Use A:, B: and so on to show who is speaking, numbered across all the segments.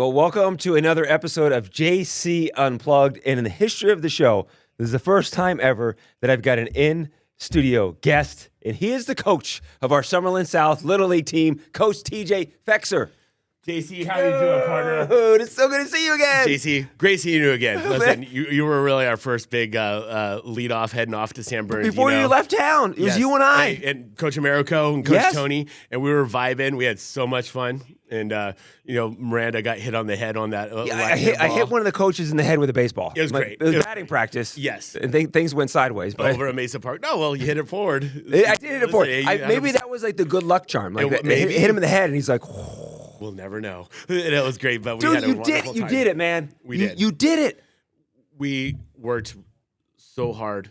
A: Well, welcome to another episode of JC Unplugged. And in the history of the show, this is the first time ever that I've got an in-studio guest. And he is the coach of our Summerlin South Little League team, Coach TJ Fechser.
B: JC, how you doing, partner?
A: Dude, it's so good to see you again.
B: JC, great seeing you again. Listen, you were really our first big lead off, heading off to San Bernardino.
A: Before you left town, it was you and I.
B: And Coach Americo and Coach Tony, and we were vibing. We had so much fun. And, Miranda got hit on the head on that.
A: I hit one of the coaches in the head with a baseball.
B: It was great.
A: It was batting practice.
B: Yes.
A: And things went sideways. But
B: over at Mesa Park. No, well, you hit it forward.
A: I did hit it forward. Maybe that was like the good luck charm. Like maybe hit him in the head, and he's like,
B: we'll never know. It was great, but
A: dude,
B: we had a wonderful time.
A: You did it, man. You did it.
B: We worked so hard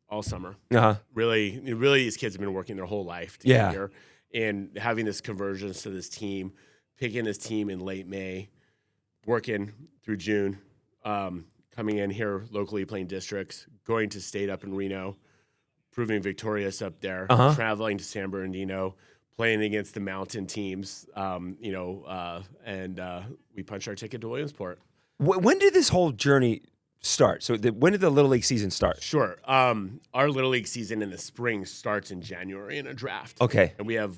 B: all summer.
A: Uh-huh.
B: Really, these kids have been working their whole life to get here. And having this convergence to this team, picking this team in late May, working through June, coming in here locally, playing districts, going to state up in Reno, proving victorious up there, traveling to San Bernardino, playing against the mountain teams, and we punched our ticket to Williamsport.
A: When did this whole journey start? So when did the Little League season start?
B: Sure. Our Little League season in the spring starts in January in a draft.
A: Okay.
B: And we have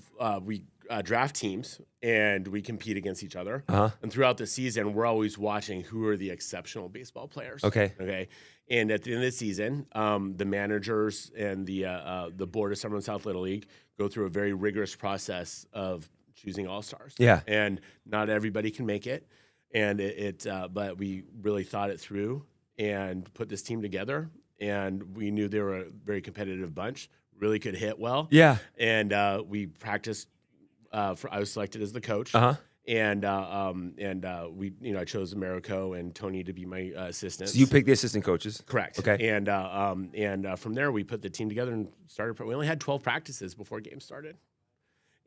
B: draft teams, and we compete against each other. And throughout the season, we're always watching who are the exceptional baseball players. Okay. And at the end of the season, the managers and the board of Summerlin South Little League go through a very rigorous process of choosing all-stars.
A: Yeah.
B: And not everybody can make it. And but we really thought it through and put this team together. And we knew they were a very competitive bunch, really could hit well.
A: Yeah.
B: And we practiced. I was selected as the coach. And we, I chose Americo and Tony to be my assistants.
A: So you picked the assistant coaches?
B: Correct.
A: Okay.
B: And from there, we put the team together and started. We only had 12 practices before games started.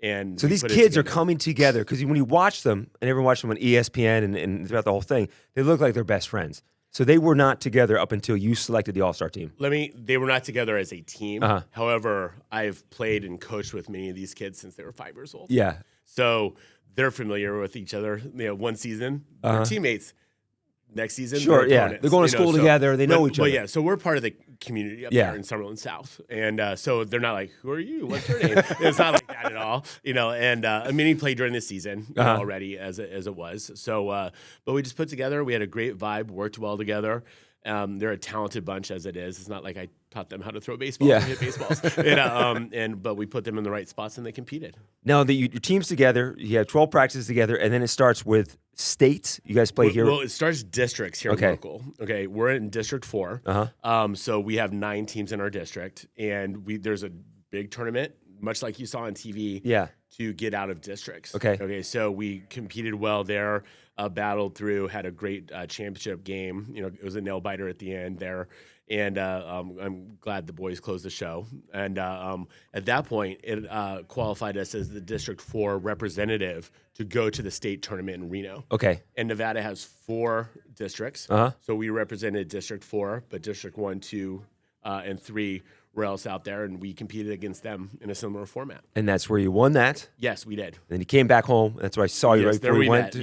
B: And
A: so these kids are coming together because when you watch them, and everyone watched them on ESPN and throughout the whole thing, they look like they're best friends. So they were not together up until you selected the All-Star team.
B: They were not together as a team. However, I've played and coached with many of these kids since they were 5 years old.
A: Yeah.
B: So they're familiar with each other. One season, they're teammates. Next season,
A: sure,
B: they're opponents.
A: They're going to school together. They know each other.
B: But yeah, so we're part of the community up there in Summerlin South, and so they're not like, "Who are you? What's your name?" It's not like that at all, And he played during the season already as it was. So, but we just put together. We had a great vibe, worked well together. They're a talented bunch as it is. It's not like I taught them how to throw baseballs and hit baseballs. But we put them in the right spots and they competed.
A: Now, your team's together. You have 12 practices together, and then it starts with states. You guys play here?
B: Well, it starts districts here local. Okay, we're in District 4. So we have 9 teams in our district, and there's a big tournament, much like you saw on TV, to get out of districts. Okay, so we competed well there, battled through, had a great championship game. It was a nail-biter at the end there. And I'm glad the boys closed the show. And at that point, it qualified us as the District 4 representative to go to the state tournament in Reno.
A: Okay.
B: And Nevada has 4 districts. So we represented District 4, but District 1, 2, and 3 were else out there, and we competed against them in a similar format.
A: And that's where you won that?
B: Yes, we did.
A: Then you came back home. That's where I saw you right before we went.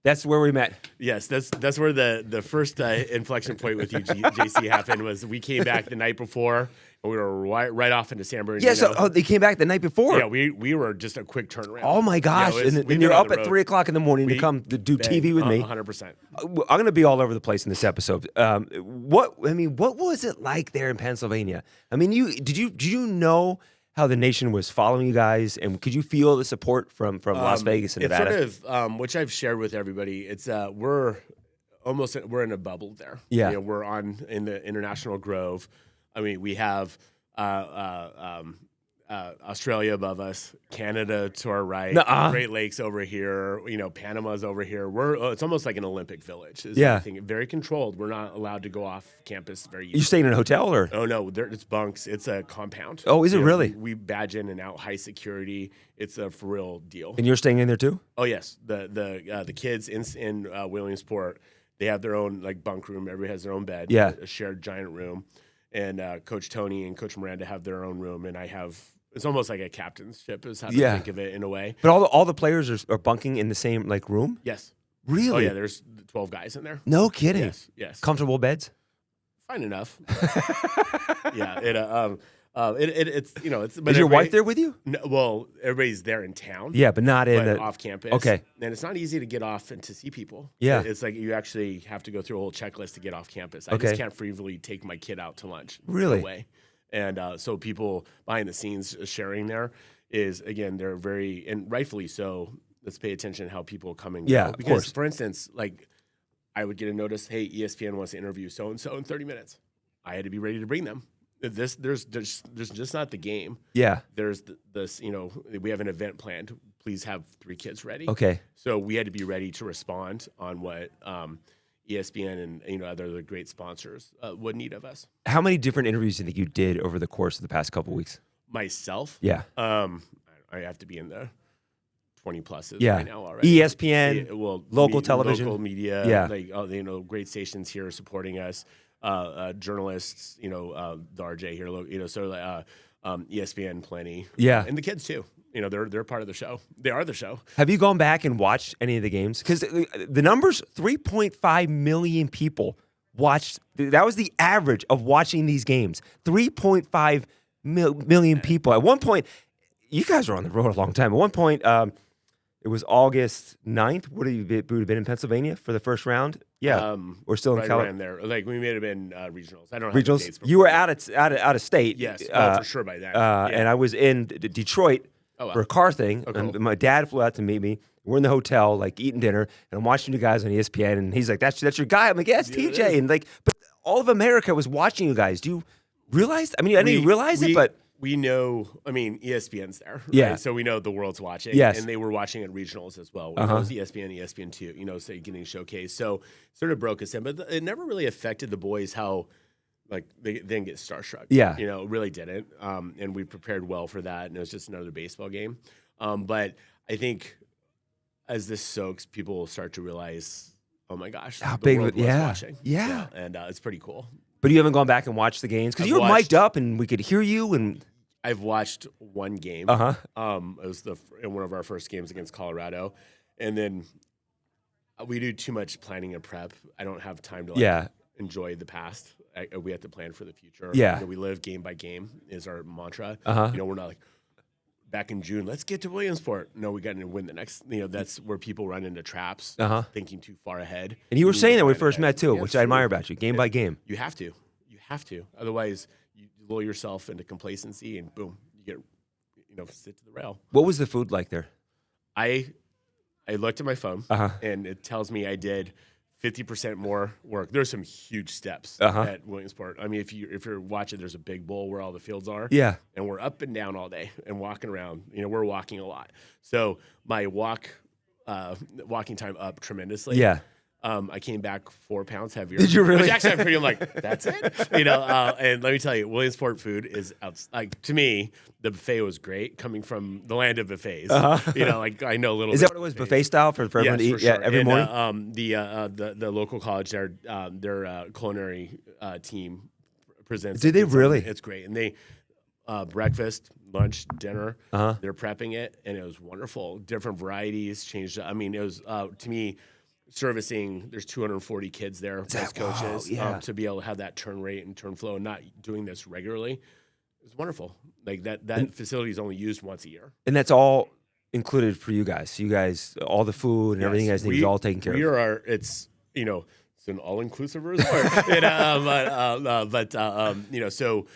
A: That's where we met.
B: Yes, that's where the first inflection point with you, JC, happened. Was we came back the night before, and we were right off into San Bernardino.
A: Yeah, so they came back the night before.
B: Yeah, we were just a quick turnaround.
A: Oh my gosh! And you're up at 3 o'clock in the morning to come to do TV with me.
B: 100%.
A: I'm going to be all over the place in this episode. What was it like there in Pennsylvania? I mean, did you know how the nation was following you guys, and could you feel the support from Las Vegas and Nevada?
B: It's sort of which I've shared with everybody. It's we're in a bubble there.
A: Yeah,
B: we're in the International Grove. I mean, we have Australia above us, Canada to our right, Great Lakes over here, Panama's over here. It's almost like an Olympic village. Very controlled. We're not allowed to go off campus very easily.
A: You staying in a hotel or?
B: Oh no, it's bunks. It's a compound.
A: Oh, is it really?
B: We badge in and out, high security. It's a for real deal.
A: And you're staying in there too?
B: Oh yes, the kids in Williamsport, they have their own bunk room. Everybody has their own bed.
A: Yeah,
B: a shared giant room. And Coach Tony and Coach Miranda have their own room, and I have. It's almost like a captain's ship is how to think of it in a way.
A: But all the players are bunking in the same room?
B: Yes.
A: Really?
B: Oh yeah, there's 12 guys in there.
A: No kidding.
B: Yes.
A: Comfortable beds?
B: Fine enough. Yeah. It's But
A: is your wife there with you?
B: No, well, everybody's there in town.
A: Yeah, but not
B: off campus.
A: Okay.
B: And it's not easy to get off and to see people.
A: Yeah.
B: It's like you actually have to go through a whole checklist to get off campus. I
A: Okay.
B: just can't freely take my kid out to lunch.
A: Really?
B: No way. And so people behind the scenes sharing there is, again, they're very, and rightfully so, let's pay attention to how people come and go.
A: Yeah, of
B: because,
A: course.
B: for instance, like I would get a notice, hey, ESPN wants to interview so-and-so in 30 minutes. I had to be ready to bring them. There's just not the game.
A: Yeah.
B: There's this, we have an event planned. Please have 3 kids ready.
A: Okay.
B: So we had to be ready to respond on what ESPN and other great sponsors would need of us.
A: How many different interviews do you think you did over the course of the past couple weeks?
B: Myself?
A: Yeah.
B: I have to be in the 20 pluses
A: Yeah.
B: right now already.
A: ESPN, local television.
B: Local media,
A: Yeah.
B: great stations here supporting us, journalists, the RJ here, ESPN plenty.
A: Yeah.
B: And the kids too. They're part of the show. They are the show.
A: Have you gone back and watched any of the games? Because the numbers, 3.5 million people watched. That was the average of watching these games. 3.5 million people. At one point, you guys were on the road a long time. At one point, it was August 9th. Would have been in Pennsylvania for the first round? Yeah. We're still in
B: California. There. Like, we may have been regionals. I don't know.
A: Regionals?
B: The dates
A: You were out of state.
B: Yes. For sure by then.
A: And I was in Detroit for a car thing.
B: Cool.
A: And my dad flew out to meet me. We're in the hotel, like eating dinner, and I'm watching you guys on ESPN. And he's like, "That's your guy." I'm like, "Yeah, it's TJ." And like, but all of America was watching you guys. Do you realize? I mean, I didn't realize it, but
B: we know. I mean, ESPN's there, right?
A: Yeah.
B: So we know the world's watching.
A: Yes.
B: And they were watching at regionals as well. It was ESPN, ESPN2. So getting showcased. So sort of broke us in, but it never really affected the boys how. Like they didn't get starstruck.
A: Yeah.
B: Really didn't. And we prepared well for that. And it was just another baseball game. But I think as this soaks, people will start to realize, oh my gosh,
A: how
B: the
A: big
B: world was
A: yeah.
B: watching.
A: Yeah.
B: And it's pretty cool.
A: But you haven't gone back and watched the games? Because you were mic'd up and we could hear you. And
B: I've watched one game.
A: Uh-huh.
B: It was in one of our first games against Colorado. And then we do too much planning and prep. I don't have time to enjoy the past. We have to plan for the future.
A: Yeah.
B: We live game by game is our mantra.
A: Uh-huh.
B: We're not like back in June, let's get to Williamsport. No, we got to win the next. That's where people run into traps, thinking too far ahead.
A: And you were saying that when we first met too, which I admire about you, game by game.
B: You have to. Otherwise, you lull yourself into complacency, and boom, you get sit to the rail.
A: What was the food like there?
B: I looked at my phone, and it tells me I did 50% more work. There's some huge steps at Williamsport. I mean, if you're watching, there's a big bowl where all the fields are.
A: Yeah.
B: And we're up and down all day and walking around. We're walking a lot. So my walking time up tremendously.
A: Yeah.
B: I came back 4 pounds heavier.
A: Did you really?
B: Which actually, I'm pretty. I'm like, that's it. And let me tell you, Williamsport food is to me, the buffet was great. Coming from the land of buffets, I know a little.
A: Is that what it was? Buffet style for everyone to eat?
B: Sure.
A: Yeah, every morning.
B: The local college, their culinary team presents.
A: Did they really?
B: It's great, and they breakfast, lunch, dinner. They're prepping it, and it was wonderful. Different varieties changed. I mean, it was to me. Servicing, there's 240 kids there as coaches.
A: Yeah.
B: To be able to have that turn rate and turn flow and not doing this regularly is wonderful. Like that facility is only used once a year.
A: And that's all included for you guys. So you guys, all the food and everything you guys need is all taken care of.
B: It's an all-inclusive resort. So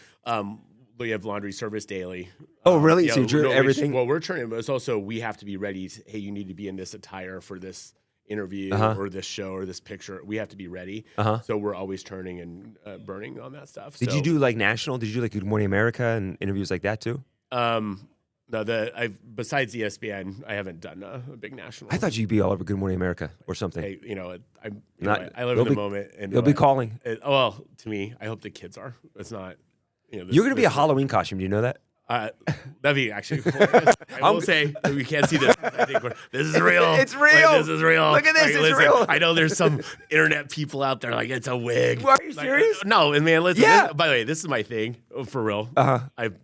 B: we have laundry service daily.
A: Oh, really? So you're everything?
B: We're turning, but it's also we have to be ready. Hey, you need to be in this attire for this interview or this show or this picture. We have to be ready. So we're always turning and burning on that stuff.
A: Did you do like national? Did you do like Good Morning America and interviews like that too?
B: No, besides ESPN, I haven't done a big national.
A: I thought you'd be all over Good Morning America or something.
B: Hey, I live in the moment, and
A: they'll be calling.
B: To me, I hope the kids are. It's not.
A: You're going to be a Halloween costume. Do you know that?
B: That'd be actually cool. I will say we can't see this. I think this is real.
A: It's real.
B: This is real.
A: Look at this. It's real.
B: I know there's some internet people out there like it's a wig.
A: Are you serious?
B: No, and man, listen.
A: Yeah.
B: By the way, this is my thing for real. I've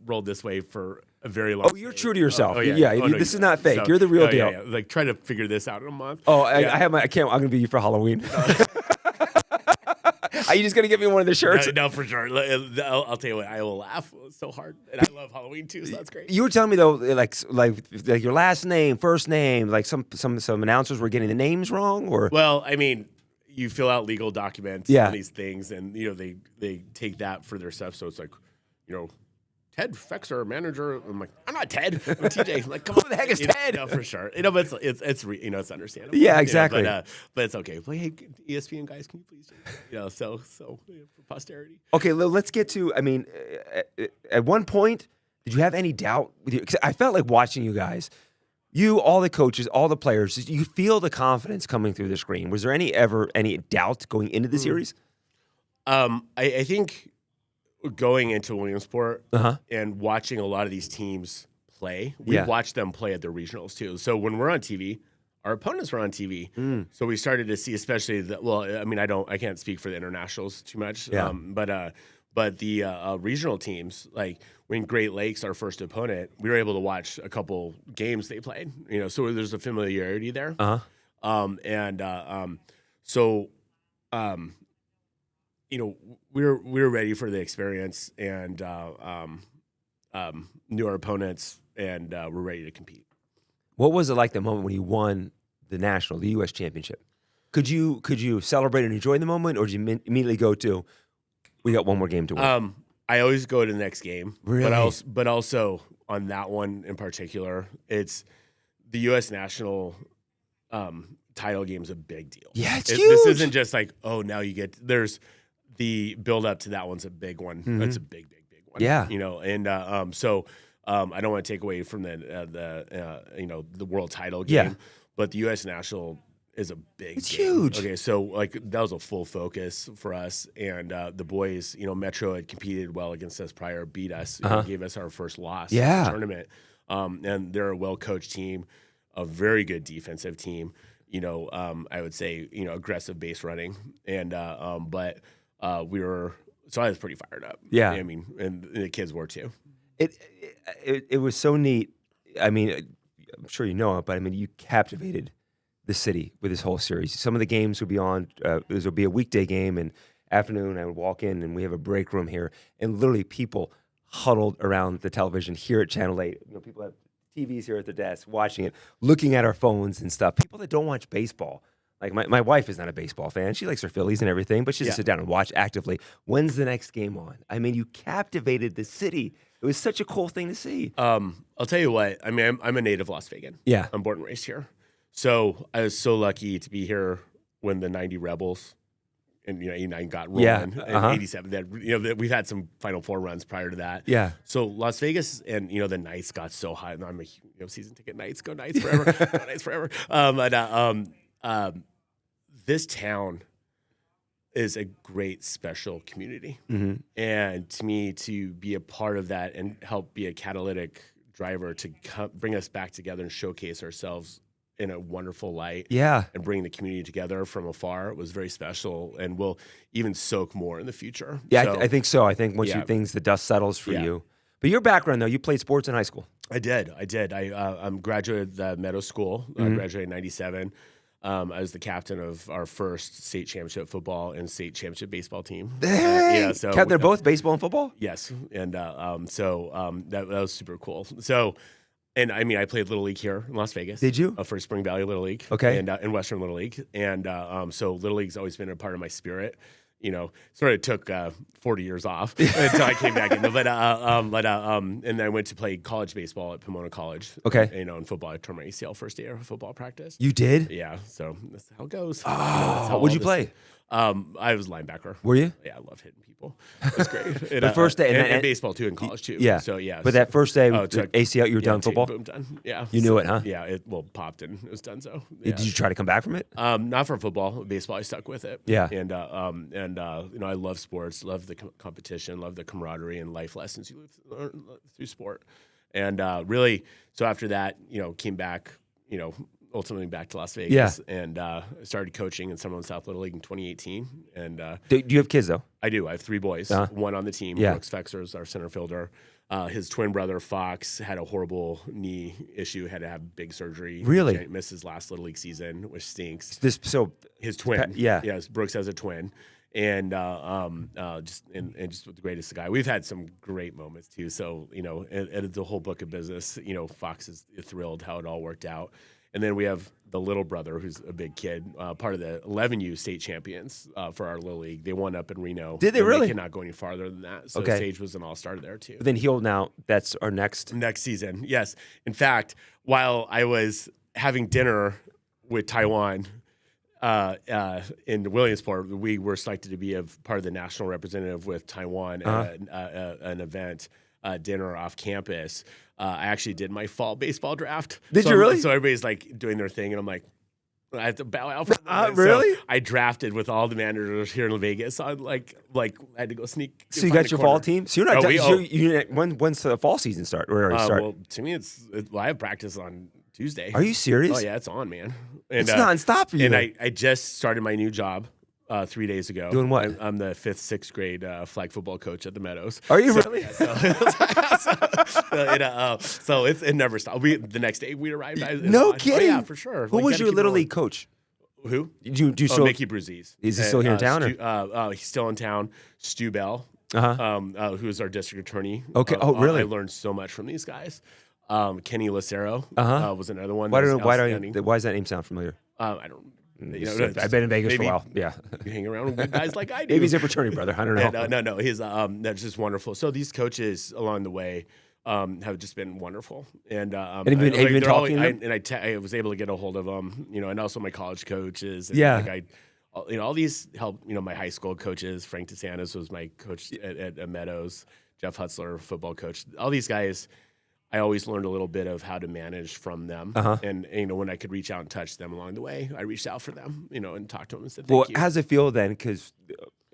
B: rolled this way for a very long.
A: Oh, you're true to yourself.
B: Oh,
A: This is not fake. You're the real deal.
B: Yeah. Like try to figure this out in a month.
A: Oh, I can't. I'm gonna be you for Halloween. Are you just gonna get me one of the shirts?
B: No, for sure. I'll tell you what. I will laugh so hard, and I love Halloween too. So that's great.
A: You were telling me though, like your last name, first name, like some announcers were getting the names wrong, or
B: well, I mean, you fill out legal documents on these things, and they take that for their stuff. So it's like, Ted Fechser, manager. I'm like, I'm not Ted. I'm TJ. I'm like, come on,
A: who the heck is Ted?
B: For sure. But it's understandable.
A: Yeah, exactly.
B: But it's okay. Like, hey, ESPN guys, can you please? So for posterity.
A: Okay, let's get to. I mean, at one point, did you have any doubt with you? Because I felt like watching you guys. You, all the coaches, all the players, you feel the confidence coming through the screen. Was there any doubt going into the series?
B: I think going into Williamsport and watching a lot of these teams play, we watched them play at the regionals too. So when we're on TV, our opponents were on TV. So we started to see, especially I can't speak for the internationals too much. But the regional teams, like when Great Lakes, our first opponent, we were able to watch a couple games they played. So there's a familiarity there. We were ready for the experience and knew our opponents and we're ready to compete.
A: What was it like the moment when you won the U.S. championship? Could you celebrate and enjoy the moment, or did you immediately go to, we got one more game to win?
B: I always go to the next game.
A: Really?
B: But also on that one in particular, it's the U.S. national title game is a big deal.
A: Yeah, it's huge.
B: This isn't just like, now you get, there's the build up to that one's a big one. That's a big one.
A: Yeah.
B: So I don't want to take away from the world title game, but the U.S. national is a big
A: It's
B: game.
A: huge.
B: Okay, so that was a full focus for us, and the boys, Metro had competed well against us prior, beat us, gave us our first loss in the tournament, and they're a well-coached team, a very good defensive team. I would say aggressive base running, and but we were. So I was pretty fired up.
A: Yeah,
B: I mean, and the kids were too.
A: It was so neat. I mean, I'm sure you know it, but I mean, you captivated the city with this whole series. Some of the games would be on. This would be a weekday game, and afternoon I would walk in, and we have a break room here, and literally people huddled around the television here at Channel 8. People have TVs here at the desk, watching it, looking at our phones and stuff. People that don't watch baseball. Like my wife is not a baseball fan. She likes her Phillies and everything, but she doesn't sit down and watch actively. When's the next game on? I mean, you captivated the city. It was such a cool thing to see.
B: I'll tell you what. I mean, I'm a native Las Vegan.
A: Yeah.
B: I'm born and raised here. So I was so lucky to be here when the 90 Rebels and 89 got rolling. And 87. That we've had some Final Four runs prior to that.
A: Yeah.
B: So Las Vegas and the Knights got so hot. And I'm a season ticket Knights. Go Knights forever. Go Knights forever. This town is a great special community, and to me, to be a part of that and help be a catalytic driver to bring us back together and showcase ourselves in a wonderful light, and bring the community together from afar was very special, and will even soak more in the future.
A: Yeah, I think so. I think once the dust settles for you. But your background, though, you played sports in high school.
B: I did. I graduated the Meadow School. I graduated in '97. I was the captain of our first state championship football and state championship baseball team.
A: They're both baseball and football?
B: Yes. And that was super cool. So, and I mean, I played Little League here in Las Vegas.
A: Did you?
B: For Spring Valley Little League.
A: Okay.
B: And in Western Little League. And so Little League's always been a part of my spirit. Sort of took 40 years off until I came back in. But and then I went to play college baseball at Pomona College.
A: Okay.
B: In football, I tore my ACL first day of football practice.
A: You did?
B: Yeah. So that's how it goes.
A: What'd you play?
B: I was linebacker.
A: Were you?
B: Yeah, I love hitting people. It was great.
A: The first day,
B: and baseball too in college too.
A: Yeah.
B: So yeah.
A: But that first day, ACL, you were done football.
B: Boom, done. Yeah.
A: You knew it, huh?
B: Yeah. It popped and it was done. So. Yeah.
A: Did you try to come back from it?
B: Not from football. Baseball, I stuck with it.
A: Yeah.
B: And I love sports, love the competition, love the camaraderie and life lessons you learn through sport. And really, so after that, came back, ultimately back to Las Vegas, and started coaching in Summerlin South Little League in 2018. And
A: do you have kids though?
B: I do. I have 3 boys. One on the team.
A: Yeah.
B: Brooks Fechser is our center fielder. His twin brother Fox had a horrible knee issue, had to have big surgery.
A: Really?
B: He missed his last Little League season, which stinks.
A: His
B: twin.
A: Yeah.
B: Yes, Brooks has a twin. And just the greatest guy. We've had some great moments too. So and the whole book of business. Fox is thrilled how it all worked out. And then we have the little brother, who's a big kid, part of the 11U state champions for our Little League. They won up in Reno.
A: Did they really?
B: They cannot go any farther than that. So Sage was an all-star there too.
A: But then he'll now. That's our next
B: season. Yes. In fact, while I was having dinner with Taiwan in Williamsport, we were selected to be a part of the national representative with Taiwan at an event. Dinner off campus. I actually did my fall baseball draft.
A: Did you really?
B: So everybody's like doing their thing, and I'm like, I have to bow out for them.
A: Really?
B: So I drafted with all the managers here in Vegas. So I had to go sneak.
A: So you got your fall team? So you're not when's the fall season start? Or already start?
B: Well, to me, I have practice on Tuesday.
A: Are you serious?
B: Oh yeah, it's on, man. And,
A: it's nonstop for you.
B: And I just started my new job 3 days ago.
A: Doing what?
B: I'm the 5th, 6th grade flag football coach at the Meadows.
A: Are you really?
B: Yeah, so it never stopped. The next day we arrived.
A: No kidding.
B: Oh, yeah, for sure.
A: Who was your Little League coach?
B: Who?
A: Do you still?
B: Mickey Bruzzese.
A: Is he still here in town?
B: He's still in town. Stu Bell, who is our district attorney.
A: Okay. Really?
B: I learned so much from these guys. Kenny Lucero was another one.
A: Why does that name sound familiar?
B: I don't.
A: I've been in Vegas for a while. Yeah,
B: you hang around with guys like I do.
A: Maybe he's a fraternity brother. I don't know.
B: No. He's that's just wonderful. So these coaches along the way have just been wonderful. And have you been talking to them? I was able to get a hold of them. And also my college coaches. And all these help. My high school coaches. Frank DeSantis was my coach at Meadows. Jeff Hutzler, football coach. All these guys. I always learned a little bit of how to manage from them, and when I could reach out and touch them along the way, I reached out for them, and talked to them and said, "Thank you."
A: How does it feel then? Because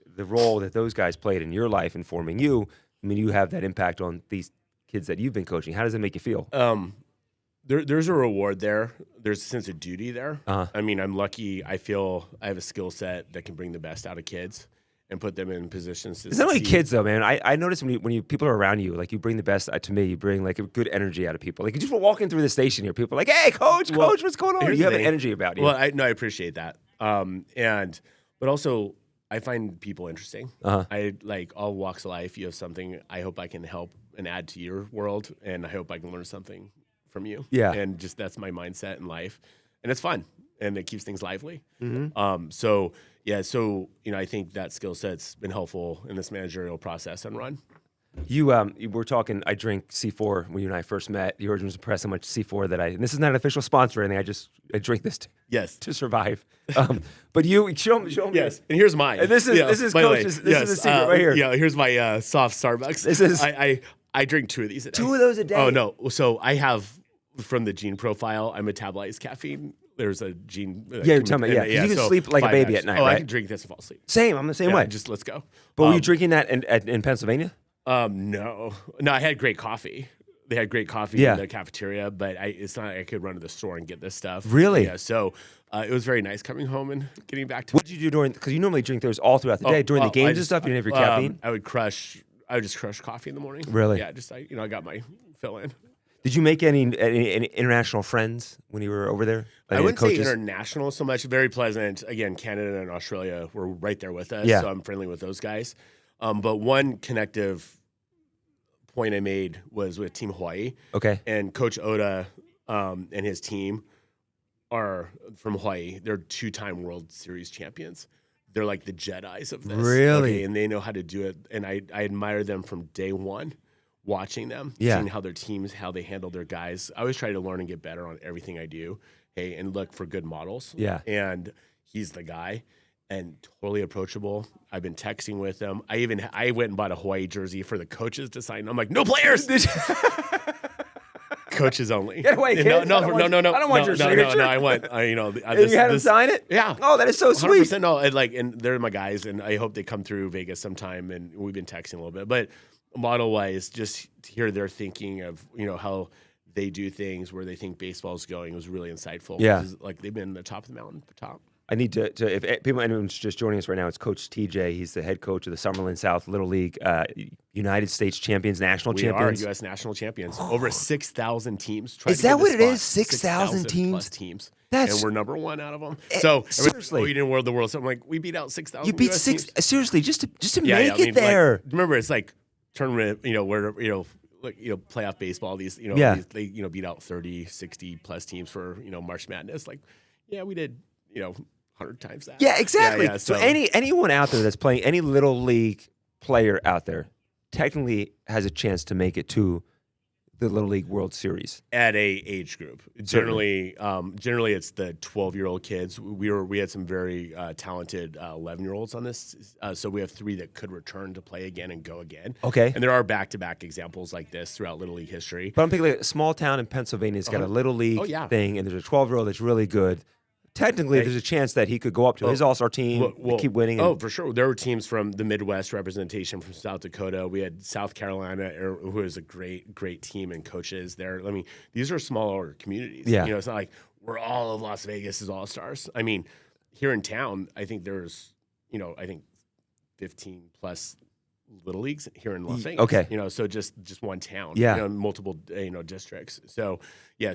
A: the role that those guys played in your life and forming you, I mean, you have that impact on these kids that you've been coaching. How does it make you feel?
B: There's a reward there. There's a sense of duty there. I mean, I'm lucky. I feel I have a skill set that can bring the best out of kids. And put them in positions to
A: It's not only kids, though, man. I notice when people are around you, like you bring the best to me. You bring like a good energy out of people. Like you just walking through the station here, people are like, "Hey, coach, what's going on?" You have an energy about you.
B: Well, I appreciate that. But also I find people interesting. I like all walks of life. You have something. I hope I can help and add to your world, and I hope I can learn something from you.
A: Yeah,
B: and just that's my mindset in life, and it's fun and it keeps things lively. So I think that skill set's been helpful in this managerial process and run.
A: You were talking. I drink C4 when you and I first met. You were impressed how much C4 that and this is not an official sponsor or anything. I drink this to survive. But you show me.
B: Yes, and here's mine.
A: And this is Coach's. This is the secret right here.
B: Yeah, here's my soft Starbucks.
A: This is
B: I drink 2 of these a day.
A: 2 of those a day.
B: Oh no! So I have from the gene profile. I metabolize caffeine. There's a gene.
A: You're telling me, you can sleep like a baby at night, right?
B: I can drink this and fall asleep.
A: Same, I'm the same way.
B: Just let's go.
A: But were you drinking that in Pennsylvania?
B: No. I had great coffee. They had great coffee in the cafeteria, but it's not like I could run to the store and get this stuff.
A: Really?
B: Yeah. So it was very nice coming home and getting back to.
A: What did you do because you normally drink those all throughout the day during the games and stuff? You didn't have your caffeine.
B: I would just crush coffee in the morning.
A: Really?
B: Yeah. Just I got my fill in.
A: Did you make any international friends when you were over there?
B: I wouldn't say international so much. Very pleasant. Again, Canada and Australia were right there with us, so I'm friendly with those guys. But one connective point I made was with Team Hawaii.
A: Okay.
B: And Coach Oda and his team are from Hawaii. They're 2-time World Series champions. They're like the Jedis of this.
A: Really?
B: Okay, and they know how to do it. And I admire them from day one. Watching them, seeing how their teams, how they handle their guys. I always try to learn and get better on everything I do. Hey, and look for good models.
A: Yeah.
B: And he's the guy and totally approachable. I've been texting with him. I went and bought a Hawaii jersey for the coaches to sign. I'm like, no players. Coaches only.
A: Get away, kid.
B: No.
A: I don't want your signature.
B: No. I want.
A: And you had him sign it?
B: Yeah.
A: Oh, that is so sweet.
B: 100%. No, and they're my guys, and I hope they come through Vegas sometime. And we've been texting a little bit, but. Model-wise, just to hear their thinking of how they do things, where they think baseball is going, was really insightful.
A: Yeah,
B: like they've been the top of the mountain, top.
A: I need to if anyone's just joining us right now, it's Coach TJ. He's the head coach of the Summerlin South Little League, United States champions, national champions.
B: We are U.S. national champions. Over 6,000 teams.
A: Is that what it is? 6,000 teams?
B: Plus teams.
A: And
B: we're number one out of them. So
A: seriously,
B: we didn't win the world. So I'm like, we beat out 6,000.
A: You beat
B: US
A: six.
B: teams.
A: Seriously, just to make it there.
B: Like, remember, it's like tournament. Where playoff baseball. These they beat out 30, 60 plus teams for March Madness. Like, yeah, we did 100 times that.
A: Yeah, exactly.
B: Yeah,
A: so anyone out there that's playing, any little league player out there, technically has a chance to make it to the Little League World Series
B: at a age group. Generally, it's the 12-year-old kids. We had some very talented 11-year-olds on this. So we have 3 that could return to play again and go again.
A: Okay.
B: And there are back-to-back examples like this throughout Little League history.
A: But I'm thinking like a small town in Pennsylvania has got a Little League thing, and there's a 12-year-old that's really good. Technically, there's a chance that he could go up to his all-star team, keep winning.
B: For sure. There were teams from the Midwest representation from South Dakota. We had South Carolina, who is a great team and coaches there. I mean, these are smaller communities.
A: Yeah.
B: It's not like we're all of Las Vegas is all-stars. I mean, here in town, I think there's, 15 plus little leagues here in Las Vegas.
A: Okay.
B: So just one town.
A: Yeah.
B: Multiple districts. So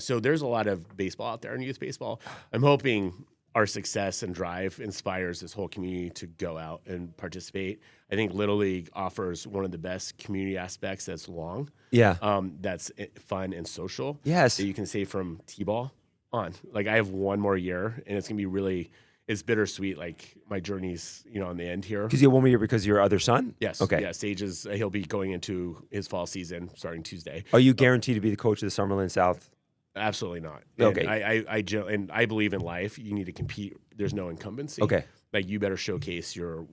B: so there's a lot of baseball out there and youth baseball. I'm hoping our success and drive inspires this whole community to go out and participate. I think Little League offers one of the best community aspects that's long.
A: Yeah.
B: That's fun and social.
A: Yes.
B: That you can say from T-ball on. Like I have one more year and it's gonna be really. It's bittersweet. Like my journey's, on the end here.
A: Because you have 1 more year because of your other son?
B: Yes.
A: Okay.
B: Yeah. Stages. He'll be going into his fall season starting Tuesday.
A: Are you guaranteed to be the coach of the Summerlin South?
B: Absolutely not.
A: Okay.
B: And I believe in life. You need to compete. There's no incumbency.
A: Okay.
B: Like you better showcase you're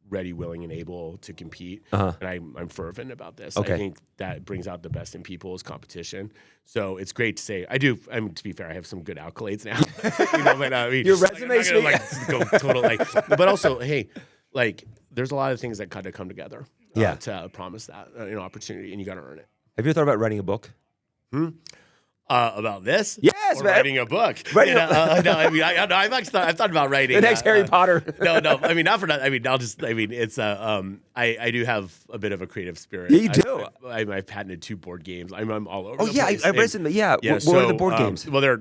B: ready, willing, and able to compete.
A: Uh-huh.
B: And I'm fervent about this.
A: Okay.
B: I think that brings out the best in people is competition. So it's great to say. I do. I mean, to be fair, I have some good accolades now. But I mean,
A: your resume
B: go total But also, hey, like there's a lot of things that kind of come together. To promise that opportunity, and you got to earn it.
A: Have you ever thought about writing a book?
B: About this?
A: Yes,
B: or
A: man.
B: Writing a book. No, I mean, I've thought about writing
A: the next Harry Potter.
B: No. I mean, not for that. I mean, it's I do have a bit of a creative spirit.
A: Yeah, you do.
B: I've patented 2 board games. I'm all over.
A: Oh
B: the
A: yeah,
B: place.
A: I read some. Yeah, what are the board games?
B: Well, they're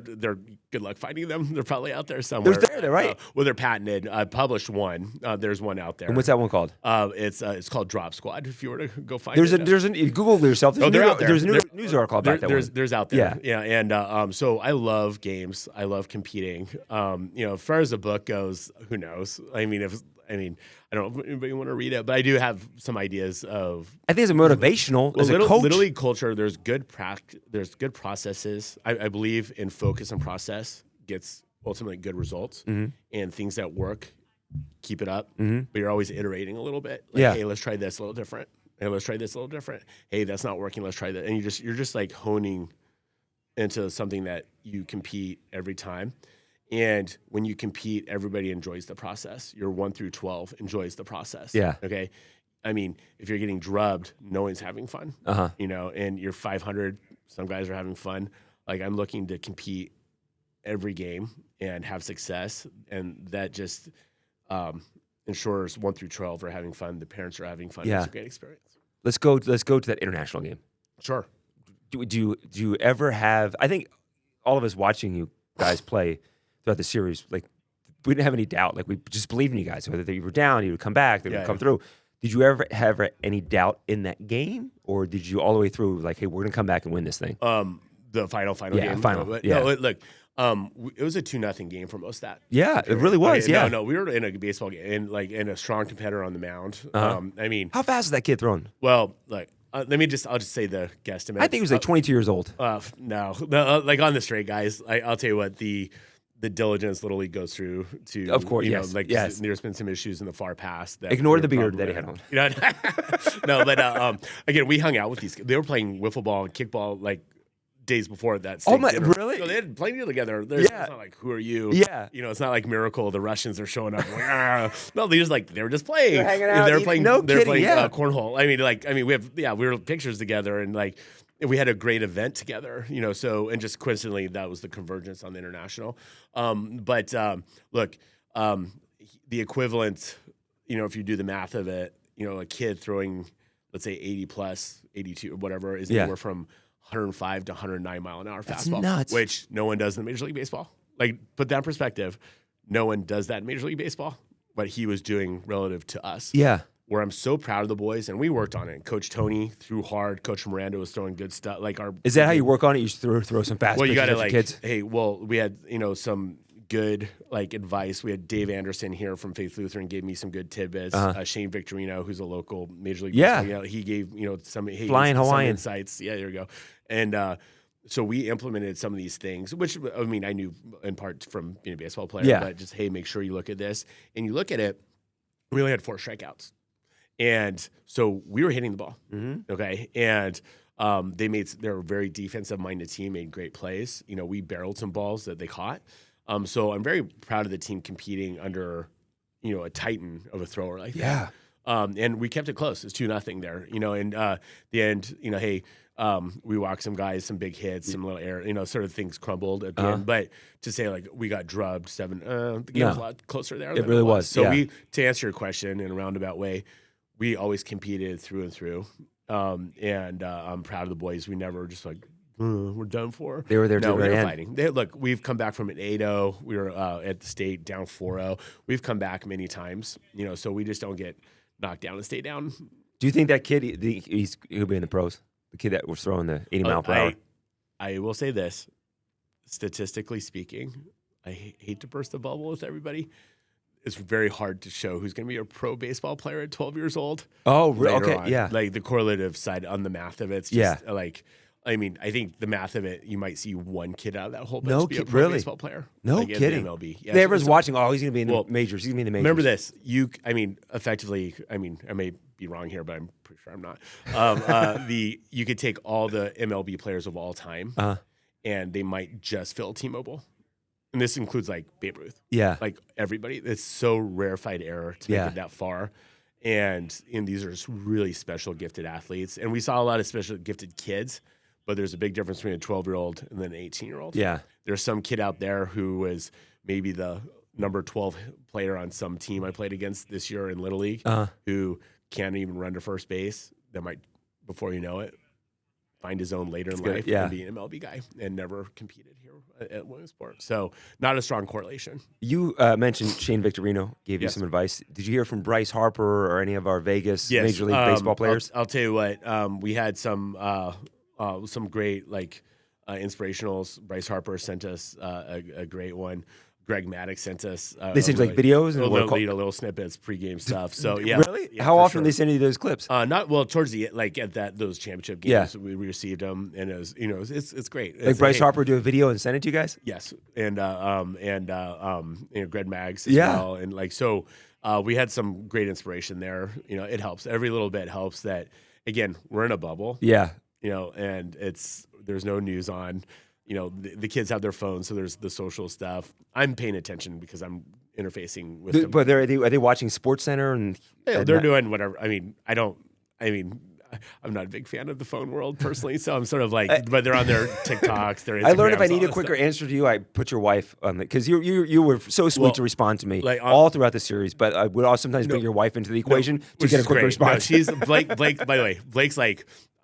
B: good luck finding them. They're probably out there somewhere.
A: They're right.
B: They're patented. I published one. There's one out there.
A: And what's that one called?
B: It's called Drop Squad. If you were to go find
A: you Google yourself.
B: They're out there.
A: There's a news article about that one.
B: There's out there. Yeah. And so I love games. I love competing. As far as the book goes, who knows? I don't know if anybody want to read it, but I do have some ideas of.
A: I think it's motivational as a coach.
B: Little League culture. There's good There's good processes. I believe in focus and process gets ultimately good results, and things that work, keep it up. But you're always iterating a little bit. Like, hey, let's try this a little different. Hey, let's try this a little different. Hey, that's not working. Let's try that. And you're just like honing into something that you compete every time. And when you compete, everybody enjoys the process. Your 1 through 12 enjoys the process.
A: Yeah.
B: Okay. I mean, if you're getting drubbed, no one's having fun. And you're 500, some guys are having fun. Like I'm looking to compete every game and have success. And that just ensures 1 through 12 are having fun. The parents are having fun.
A: Yeah.
B: It's a great experience.
A: Let's go to that international game.
B: Sure.
A: Do you ever have, I think all of us watching you guys play throughout the series, like we didn't have any doubt. Like we just believed in you guys. Whether you were down, you would come back, they would come through. Did you ever have any doubt in that game? Or did you all the way through like, hey, we're going to come back and win this thing?
B: The final game?
A: Final.
B: No, look, it was a 2-0 game for most of that.
A: Yeah, it really was.
B: Okay, No, we were in a baseball game and a strong competitor on the mound. I mean,
A: how fast is that kid throwing?
B: Well, like, I'll just say the guesstimate.
A: I think he was like 22 years old.
B: No, like on the straight, guys. I'll tell you what the diligence Little League goes through to,
A: of course,
B: there's been some issues in the far past. That
A: ignore the beard that he had on.
B: No, but again, we hung out with these. They were playing wiffle ball and kickball like days before that.
A: Oh my,
B: dinner.
A: really?
B: So they had played together. It's not like, who are you?
A: Yeah.
B: It's not like Miracle. The Russians are showing up. Like, no, they were just playing.
A: They're hanging out.
B: They were playing.
A: No
B: they were
A: kidding.
B: playing cornhole. We were pictures together and like. We had a great event together, so, and just coincidentally, that was the convergence on the international. Look, the equivalent, if you do the math of it, a kid throwing, let's say 80 plus, 82 or whatever, is anywhere from 105 to 109 mile an hour fastball,
A: nuts.
B: which no one does in Major League Baseball. Like, put that in perspective. No one does that in Major League Baseball, what he was doing relative to us.
A: Yeah.
B: Where I'm so proud of the boys, and we worked on it. Coach Tony threw hard. Coach Miranda was throwing good stuff.
A: Is that how you work on it? You just throw some fast pitches at your kids?
B: Hey, we had some good advice. We had Dave Anderson here from Faith Lutheran gave me some good tidbits. Shane Victorino, who's a local Major League Baseball, he gave some
A: Flying Hawaiian
B: insights. Yeah, there we go. And so we implemented some of these things, which I knew in part from being a baseball player. But just make sure you look at this, and you look at it. We only had 4 strikeouts. And so we were hitting the ball, okay? And they're a very defensive-minded team, made great plays. We barreled some balls that they caught. So I'm very proud of the team competing under, a titan of a thrower like that. And we kept it close. It's 2-0 there, and the end, we walked some guys, some big hits, some little air, sort of things crumbled at the end. But to say we got drubbed 7, the game was a lot closer there.
A: It really was.
B: So to answer your question in a roundabout way, we always competed through and through. And I'm proud of the boys. We never just we're done for.
A: They were there.
B: No, we were fighting. We've come back from an 8-0. We were at the state down 4-0. We've come back many times, so we just don't get knocked down and stay down.
A: Do you think that kid, he'll be in the pros? The kid that was throwing the 80 mile per hour?
B: I will say this. Statistically speaking, I hate to burst the bubble with everybody. It's very hard to show who's going to be a pro baseball player at 12 years old.
A: Oh, okay,
B: on.
A: yeah.
B: The correlative side on the math of it's just I think the math of it, you might see one kid out of that whole bunch be a pro baseball player.
A: No kidding.
B: In the MLB.
A: Yeah, everyone's watching. Oh, he's going to be in the majors. He's going to be in the majors.
B: Remember this. Effectively, I may be wrong here, but I'm pretty sure I'm not. You could take all the MLB players of all time, and they might just fill T-Mobile. And this includes Babe Ruth.
A: Yeah.
B: Everybody. It's so rarefied error to make it that far. And these are just really special gifted athletes. And we saw a lot of special gifted kids, but there's a big difference between a 12-year-old and then an 18-year-old.
A: Yeah.
B: There's some kid out there who was maybe the number 12 player on some team I played against this year in Little League who can't even run to first base. That might, before you know it, find his own later in life and be an MLB guy and never competed here at Williamsport. So not a strong correlation.
A: You mentioned Shane Victorino gave you some advice. Did you hear from Bryce Harper or any of our Vegas Major League Baseball players?
B: I'll tell you what. We had some great inspirationals. Bryce Harper sent us a great one. Greg Maddox sent us.
A: They sent you videos and
B: little snippets, pregame stuff. So yeah,
A: really.
B: Yeah,
A: how often they send you those clips?
B: Towards the at those championship games, we received them, and it was it's great.
A: Like Bryce Harper do a video and send it to you guys?
B: Yes, and Greg Maggs as well, and we had some great inspiration there. It helps. Every little bit helps. That again, we're in a bubble.
A: Yeah,
B: and there's no news on. The kids have their phones, so there's the social stuff. I'm paying attention because I'm interfacing with them.
A: But are they watching SportsCenter and
B: they're doing whatever? I'm not a big fan of the phone world personally, so I'm sort of but they're on their TikToks, their Instagrams.
A: I learned if I need a quicker answer to you, I put your wife on because you were so sweet to respond to me all throughout the series, but I would also sometimes bring your wife into the equation to get a quick response.
B: No, she's Blake. By the way, Blake's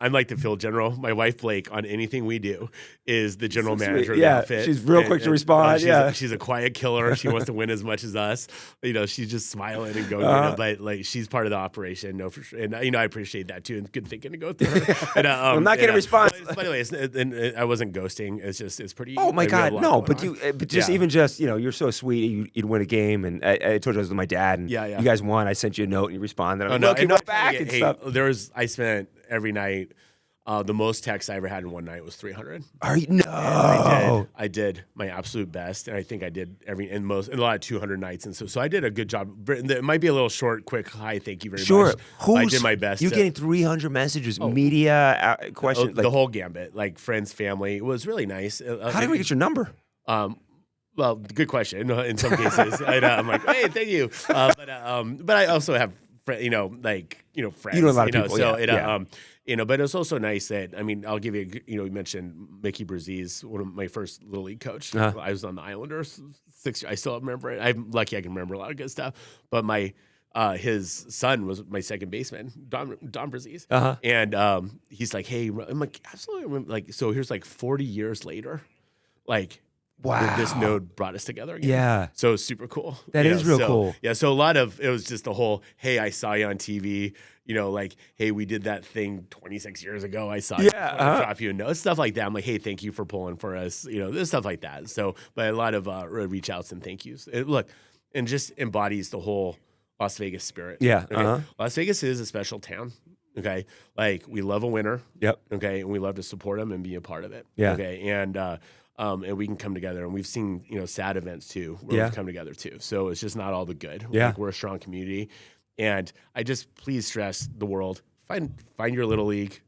B: I'm like the field general. My wife Blake on anything we do is the general manager of the outfit.
A: She's real quick to respond.
B: She's a quiet killer. She wants to win as much as us. She's just smiling and going. But she's part of the operation. No, for sure. And I appreciate that too. And good thinking to go through her. And,
A: I'm not getting a response.
B: By the way, I wasn't ghosting. It's pretty.
A: Oh my God, no! But you're so sweet. You'd win a game, and I told you I was with my dad, and you guys won. I sent you a note, and you responded. I'm like, back and stuff.
B: I spent every night. The most texts I ever had in one night was 300.
A: Are you? No.
B: I did my absolute best, and I think I did a lot of 200 nights, and so I did a good job. It might be a little short, quick. Hi, thank you very much. I did my best.
A: You're getting 300 messages, media questions,
B: the whole gambit, friends, family. It was really nice.
A: How did we get your number?
B: Well, good question. In some cases, I'm like, hey, thank you. But I also have, friends.
A: You know a lot of people.
B: So but it's also nice that, I mean, I'll give you, you mentioned Mickey Braziz, one of my first Little League coach. I was on the Islanders 6 years. I still remember it. I'm lucky I can remember a lot of good stuff. But his son was my second baseman, Don Braziz. And he's like, hey, I'm like, absolutely. Like, so here's like 40 years later, like, wow, this node brought us together again.
A: Yeah.
B: So it's super cool.
A: That is real cool.
B: Yeah. So a lot of it was just the whole, hey, I saw you on TV. Like, hey, we did that thing 26 years ago. I saw you. Drop you a note. Stuff like that. I'm like, hey, thank you for pulling for us. There's stuff like that. So, but a lot of reach outs and thank yous. And just embodies the whole Las Vegas spirit.
A: Yeah.
B: Okay? Las Vegas is a special town. Okay. Like, we love a winner.
A: Yep.
B: Okay. And we love to support them and be a part of it.
A: Yeah.
B: Okay. And we can come together, and we've seen, sad events too, where we've come together too. So it's just not all the good.
A: Yeah.
B: Like, we're a strong community. And I just please stress the world, find your Little League,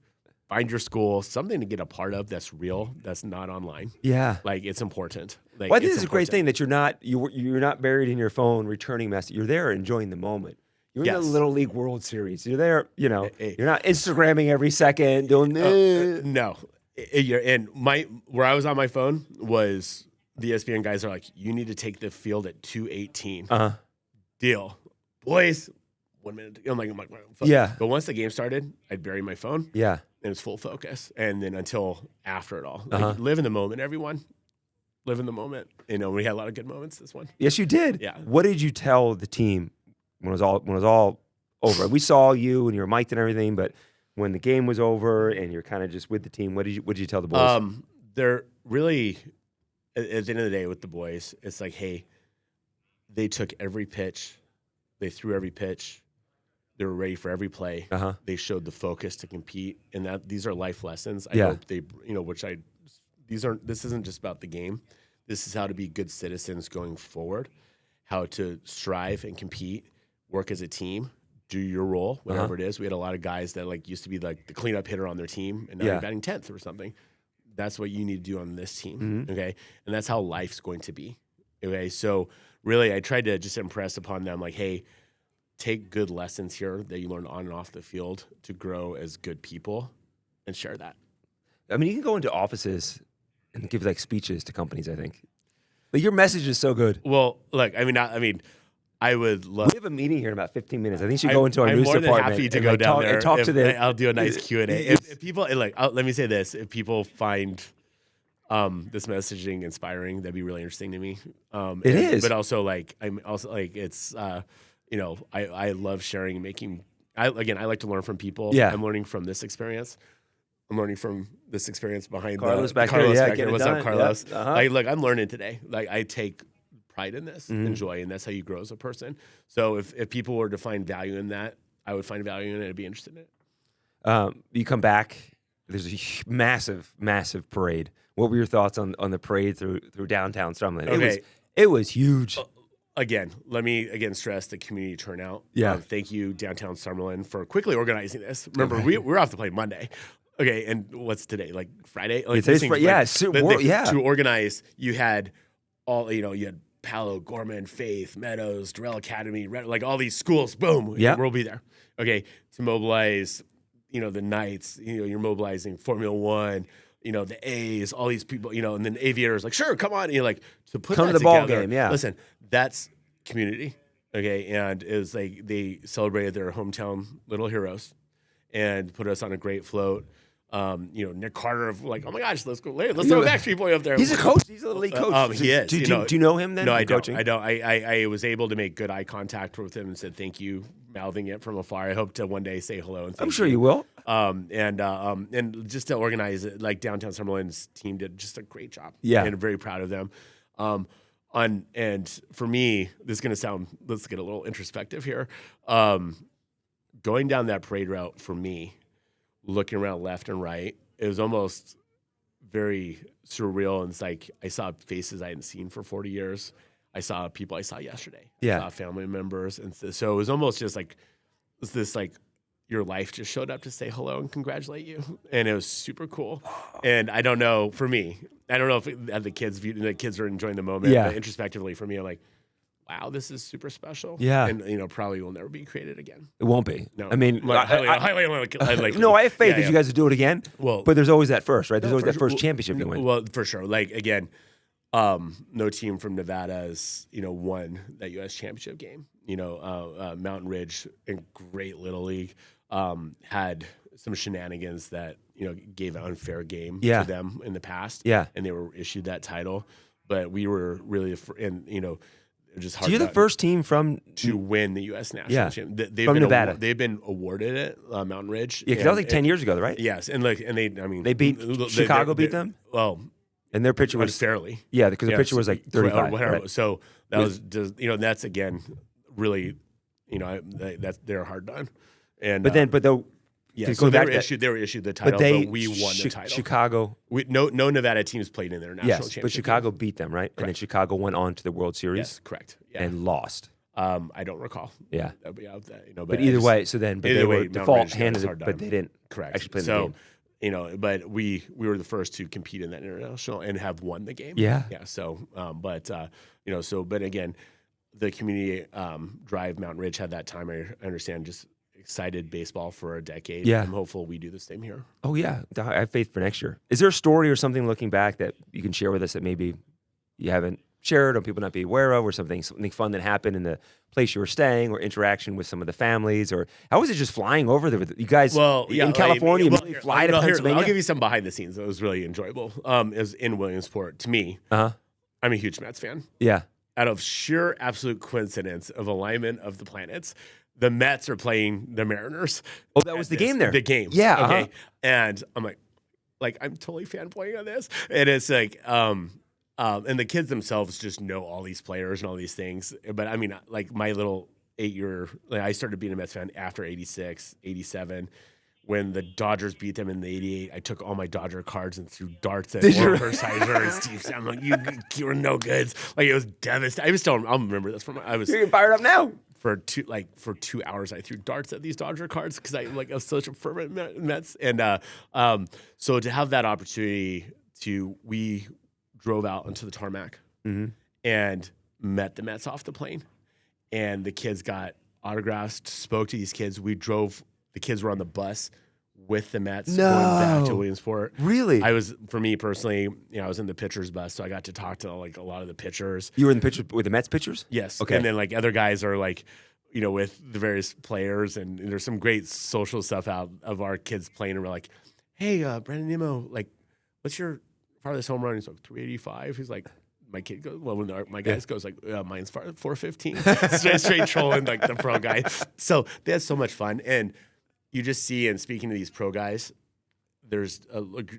B: find your school, something to get a part of that's real, that's not online.
A: Yeah.
B: Like, it's important. Like,
A: well, I think it's a great thing that you're not buried in your phone returning messages. You're there enjoying the moment. You're in the Little League World Series. You're there, you're not Instagramming every second doing
B: no. And where I was on my phone was the ESPN guys are like, you need to take the field at 2:18. Deal. Boys, 1 minute. I'm like,
A: yeah.
B: But once the game started, I'd bury my phone.
A: Yeah.
B: And it's full focus. And then until after it all. Like, live in the moment, everyone. Live in the moment. We had a lot of good moments this one.
A: Yes, you did.
B: Yeah.
A: What did you tell the team when it was all over? We saw you and you were mic'd and everything, but when the game was over and you're kind of just with the team, what did you tell the boys?
B: They're really, at the end of the day with the boys, it's like, hey, they took every pitch. They threw every pitch. They were ready for every play. They showed the focus to compete, and these are life lessons. I hope they, this isn't just about the game. This is how to be good citizens going forward, how to strive and compete, work as a team, do your role, whatever it is. We had a lot of guys that used to be like the cleanup hitter on their team, and now you're batting 10th or something. That's what you need to do on this team, okay? And that's how life's going to be, okay? So really, I tried to just impress upon them, like, hey, take good lessons here that you learn on and off the field to grow as good people and share that.
A: I mean, you can go into offices and give speeches to companies, I think. But your message is so good.
B: Well, look, I would love.
A: We have a meeting here in about 15 minutes. I think you should go into our news department.
B: I'm more than happy to go down there
A: and talk to the.
B: I'll do a nice Q&A. If people let me say this: if people find this messaging inspiring, that'd be really interesting to me.
A: It is,
B: but also I'm also it's I love sharing and making. I like to learn from people.
A: Yeah,
B: I'm learning from this experience. I'm learning from this experience behind
A: Carlos back
B: Carlos
A: there.
B: Back there. What's up, Carlos?
A: Yep.
B: Look, I'm learning today. I take pride in this and joy, and that's how you grow as a person. So if people were to find value in that, I would find value in it and be interested in it.
A: You come back, there's a massive parade. What were your thoughts on the parade through downtown Summerlin?
B: Okay.
A: It was huge.
B: Again, let me stress the community turnout.
A: Yeah.
B: Thank you, downtown Summerlin, for quickly organizing this. Remember, we're off to play Monday. Okay, and what's today? Like Friday?
A: Today's Friday. Yeah,
B: To organize, you had all, you had Palo, Gorman, Faith, Meadows, Durrell Academy, all these schools. Boom.
A: Yeah,
B: we'll be there. Okay, to mobilize, the Knights. You're mobilizing Formula One. The A's, all these people. And then Aviators, sure, come on. To put
A: come
B: that
A: to the
B: together,
A: ball game. Yeah,
B: listen, that's community. Okay, and it was they celebrated their hometown little heroes, and put us on a great float. Nick Carter of oh my gosh, let's go. Let's throw a Backstreet Boy up there.
A: He's a coach. He's a league coach.
B: He is.
A: Do you know him then?
B: No, I don't.
A: Coaching?
B: I don't. I was able to make good eye contact with him and said thank you, mouthing it from afar. I hope to one day say hello and thank
A: I'm sure you will.
B: And just to organize it, downtown Summerlin's team did just a great job.
A: Yeah,
B: and I'm very proud of them. And for me, this is going to sound. Let's get a little introspective here. Going down that parade route for me, looking around left and right, it was almost very surreal. And it's I saw faces I hadn't seen for 40 years. I saw people I saw yesterday.
A: Yeah.
B: I saw family members. And so it was almost just your life just showed up to say hello and congratulate you. And it was super cool. And I don't know, for me, I don't know if the kids are enjoying the moment.
A: Yeah.
B: But introspectively for me, I'm wow, this is super special.
A: Yeah.
B: And, probably will never be created again.
A: It won't be.
B: No.
A: I mean,
B: highly unlikely.
A: no, I have faith that you guys will do it again.
B: Well,
A: but there's always that first, right? There's always that first championship you win.
B: Well, for sure. Like, again, no team from Nevada has, won that U.S. championship game. Mountain Ridge, in great little league, had some shenanigans that, gave an unfair game to them in the past.
A: Yeah.
B: And they were issued that title. But we were really, just hard.
A: So you're the first team
B: to win the U.S. national championship.
A: From Nevada.
B: They've been awarded it, Mountain Ridge.
A: Yeah, because that was like 10 years ago, right?
B: Yes, and
A: they beat Chicago, beat them.
B: Well,
A: and their pitcher was
B: fairly.
A: Yeah, because the pitcher was like 35
B: or whatever.
A: Right?
B: So that was just that's again really, they're hard done. And
A: but though.
B: Yeah, so they were issued the title, but we won the title.
A: Chicago.
B: No Nevada teams played in their national championship.
A: But Chicago beat them, right? Correct. And then Chicago went on to the World Series.
B: Yes, correct. Yeah.
A: And lost.
B: I don't recall.
A: Yeah.
B: But
A: either way, they were default handed it, but they didn't
B: correct.
A: actually play the game.
B: But we were the first to compete in that international and have won the game.
A: Yeah.
B: Yeah. So, but again, the community drive Mountain Ridge had that time. I understand just excited baseball for a decade.
A: Yeah.
B: I'm hopeful we do the same here.
A: Oh, yeah. I have faith for next year. Is there a story or something looking back that you can share with us that maybe you haven't shared or people not be aware of, or something fun that happened in the place you were staying, or interaction with some of the families? Or how was it just flying over there with you guys in California? You fly to Pennsylvania?
B: I'll give you some behind the scenes. It was really enjoyable. It was in Williamsport. To me, I'm a huge Mets fan.
A: Yeah.
B: Out of sheer absolute coincidence of alignment of the planets, the Mets are playing the Mariners.
A: Oh, that was the game there?
B: The game.
A: Yeah.
B: Okay. And I'm like, I'm totally fanboying on this. And it's like, and the kids themselves just know all these players and all these things. But I mean, like my little 8-year, I started being a Mets fan after 86, 87. When the Dodgers beat them in the 88, I took all my Dodger cards and threw darts at Warren Hershiser and Steve Sam. Like, you were no goods. Like, it was devastating. I'll remember this from.
A: You're getting fired up now.
B: For 2 hours, I threw darts at these Dodger cards because I was such a fervent Mets. And so to have that opportunity we drove out onto the tarmac and met the Mets off the plane, and the kids got autographs, spoke to these kids. The kids were on the bus with the Mets going back to Williamsport.
A: Really?
B: For me personally, I was in the pitcher's bus, so I got to talk to like a lot of the pitchers.
A: You were in the pitcher with the Mets pitchers?
B: Yes.
A: Okay.
B: And then like other guys are like, with the various players, and there's some great social stuff out of our kids playing, and we're like, hey, Brandon Nimmo, like, what's your farthest home run? He's like 385. He's like, my kid goes, my guys goes like, mine's 415. straight trolling like the pro guy. So they had so much fun. And you just see, and speaking to these pro guys, there's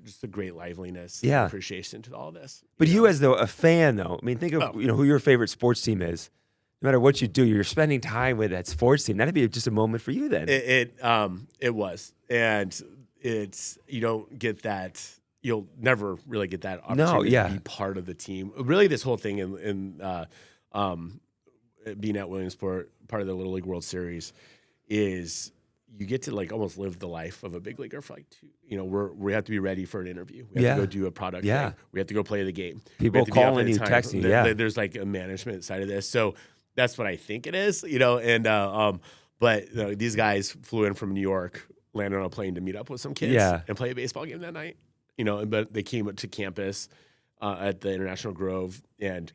B: just a great liveliness and appreciation to all this.
A: But you as a fan, though, I mean, think of who your favorite sports team is. No matter what you do, you're spending time with that sports team. That'd be just a moment for you then.
B: It was. And you don't get that. You'll never really get that opportunity to be part of the team. Really, this whole thing in being at Williamsport, part of the Little League World Series, is you get to like almost live the life of a big leaguer for like we have to be ready for an interview. We have to go do a product thing. We have to go play the game.
A: People calling you, texting you.
B: There's like a management side of this. So that's what I think it is, and but these guys flew in from New York, landed on a plane to meet up with some kids and play a baseball game that night. But they came up to campus at the International Grove, and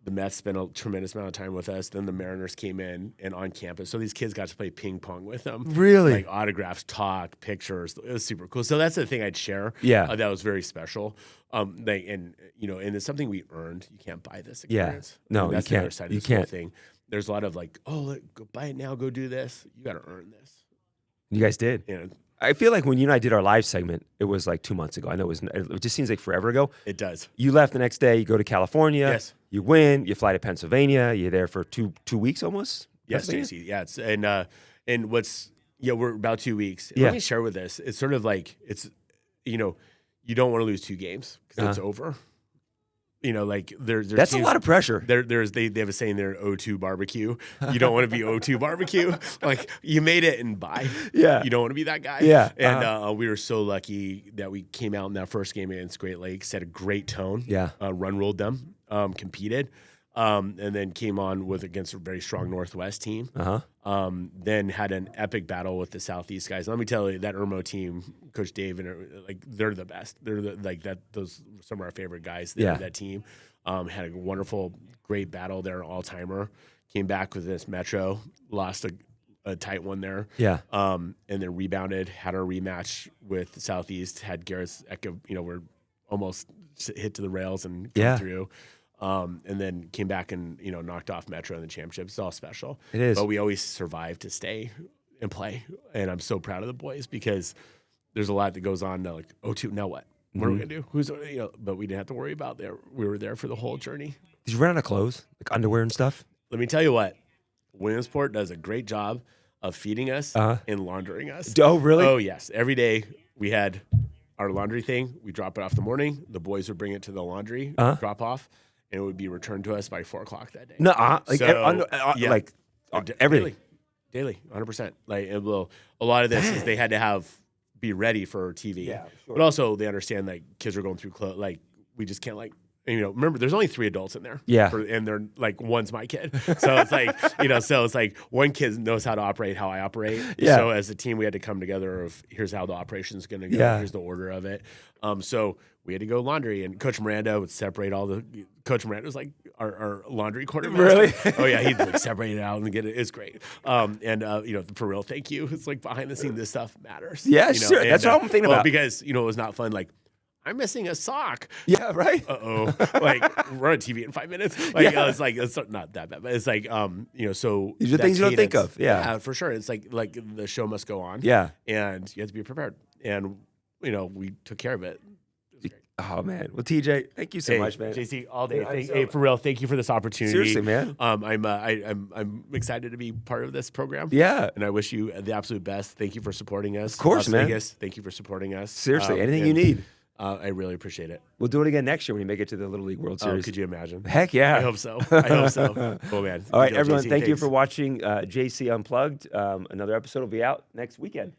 B: the Mets spent a tremendous amount of time with us. Then the Mariners came in and on campus. So these kids got to play ping pong with them.
A: Really?
B: Like autographs, talk, pictures. It was super cool. So that's the thing I'd share.
A: Yeah.
B: That was very special. And it's something we earned. You can't buy this experience.
A: Yeah. No,
B: that's
A: you can't.
B: The other side of this whole thing. There's a lot of like, go buy it now, go do this. You got to earn this.
A: You guys did. I feel like when you and I did our live segment, it was like 2 months ago. I know it just seems like forever ago.
B: It does.
A: You left the next day. You go to California.
B: Yes.
A: You win. You fly to Pennsylvania. You're there for two weeks almost.
B: Yes, JC. Yeah. We're about 2 weeks.
A: Yeah.
B: Let me share with this. It's sort of like you don't want to lose 2 games because it's over. Like there's
A: that's
B: teams,
A: a lot of pressure.
B: They have a saying there, O2 barbecue. You don't want to be O2 barbecue. Like you made it and bye.
A: Yeah.
B: You don't want to be that guy.
A: Yeah.
B: And we were so lucky that we came out in that first game against Great Lakes, set a great tone.
A: Yeah.
B: Run ruled them, competed. and then came on with against a very strong Northwest team. Then had an epic battle with the Southeast guys. Let me tell you, that Irmo team, Coach Dave, and like they're the best. They're those some of our favorite guys. That team had a wonderful, great battle. They're an all-timer. Came back with this Metro, lost a tight one there. And then rebounded, had our rematch with the Southeast, had Garrett's, we're almost hit to the rails and come through. And then came back and, knocked off Metro in the championship. It's all special.
A: It is.
B: But we always survive to stay and play. And I'm so proud of the boys because there's a lot that goes on. Like, now what? What are we going to do? But we didn't have to worry about that. We were there for the whole journey.
A: Did you run out of clothes, like underwear and stuff?
B: Let me tell you what. Williamsport does a great job of feeding us and laundering us.
A: Oh, really?
B: Oh, yes. Every day we had our laundry thing. We drop it off in the morning. The boys would bring it to the laundry, drop off, and it would be returned to us by 4 o'clock that day.
A: No, everything.
B: Daily, 100%. Like, a lot of this is they had to be ready for TV. Yeah, sure. But also they understand like kids are going through clothes. Like, we just can't remember, there's only 3 adults in there.
A: Yeah.
B: And they're like, one's my kid. So it's like, so it's like one kid knows how to operate how I operate.
A: Yeah.
B: So as a team, we had to come together of here's how the operation's going to go.
A: Yeah.
B: Here's the order of it. So we had to go laundry, and Coach Miranda would separate Coach Miranda was like our laundry quartermaster.
A: Really?
B: Oh yeah. He'd like separate it out and get it. It's great. For real, thank you. It's like behind the scenes, this stuff matters.
A: Yeah, sure. That's what I'm thinking about.
B: Because, it was not fun. Like, I'm missing a sock.
A: Yeah, right.
B: Like, we're on TV in 5 minutes. Like, it's like it's not that bad, but it's like so
A: these are things you don't think of. Yeah,
B: for sure. It's like the show must go on.
A: Yeah,
B: and you have to be prepared. And we took care of it.
A: Oh man, well TJ, thank you so much, man.
B: JC, all day. For real, thank you for this opportunity.
A: Seriously, man.
B: I'm excited to be part of this program.
A: Yeah,
B: and I wish you the absolute best. Thank you for supporting us.
A: Of course,
B: Las
A: man.
B: Vegas, thank you for supporting us.
A: Seriously, anything you need.
B: I really appreciate it.
A: We'll do it again next year when you make it to the Little League World Series.
B: Could you imagine?
A: Heck yeah.
B: I hope so. Cool, man.
A: All right, everyone, thank you for watching JC Unplugged. Another episode will be out next weekend.